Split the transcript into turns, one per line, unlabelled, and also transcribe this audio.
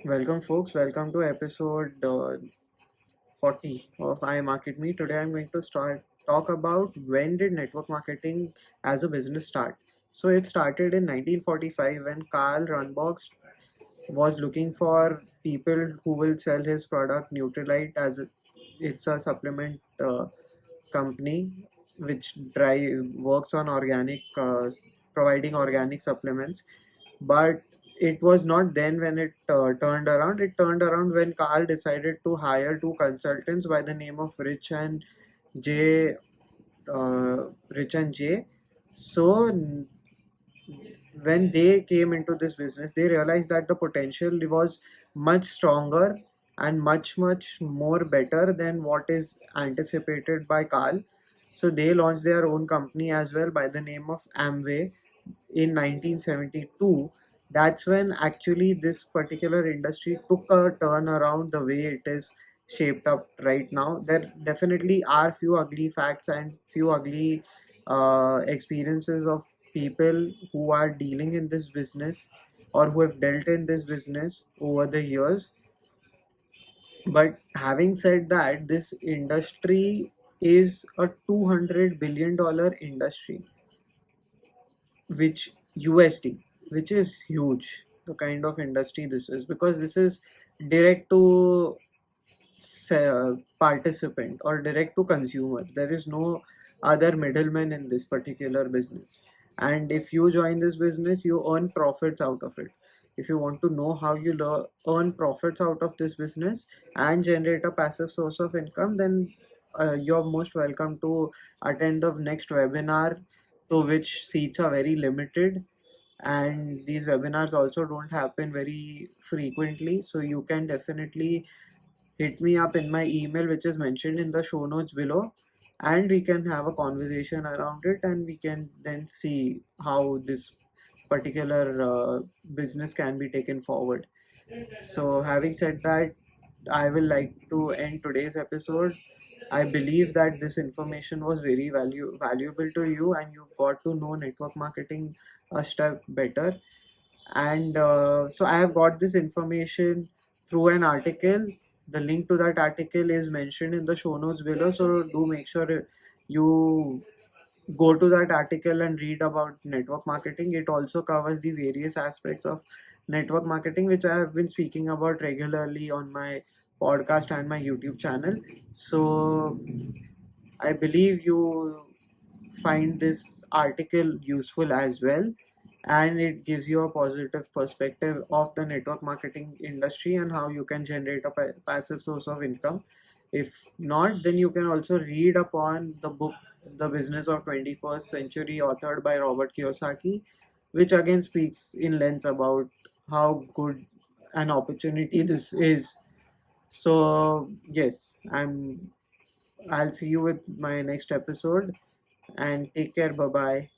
Welcome, folks. Welcome to episode 40 of I Market Me. Today, I'm going to talk about when did network marketing as a business start. So, it started in 1945 when Karl Runbox was looking for people who will sell his product Nutrilite it's a supplement company which works on providing organic supplements, but it was not then when it turned around. It turned around when Carl decided to hire two consultants by the name of J. Rich and J. So when they came into this business, they realized that the potential was much stronger and much more better than what is anticipated by Carl. So they launched their own company as well by the name of Amway in 1972. That's when actually this particular industry took a turn around the way it is shaped up right now. There definitely are few ugly facts and few ugly experiences of people who are dealing in this business or who have dealt in this business over the years. But having said that, this industry is a $200 billion industry, which USD, which is huge. The kind of industry this is, because this is direct to participant or direct to consumer. There is no other middleman in this particular business. And if you join this business, you earn profits out of it. If you want to know how you earn profits out of this business and generate a passive source of income, then you're most welcome to attend the next webinar, to which seats are very limited, and these webinars also don't happen very frequently. So you can definitely hit me up in my email, which is mentioned in the show notes below, and we can have a conversation around it, and we can then see how this particular business can be taken forward. So having said that, I will like to end today's episode. I believe that this information was very valuable to you, and you got to know network marketing a step better. And so I have got this information through an article. The link to that article is mentioned in the show notes below, so do make sure you go to that article and read about network marketing. It also covers the various aspects of network marketing, which I have been speaking about regularly on my podcast and my YouTube channel. So I believe you find this article useful as well, and it gives you a positive perspective of the network marketing industry and how you can generate a passive source of income. If not, then you can also read upon the book The Business of 21st Century, authored by Robert Kiyosaki, which again speaks in length about how good an opportunity this is. So yes, I'll see you with my next episode, and take care. Bye bye.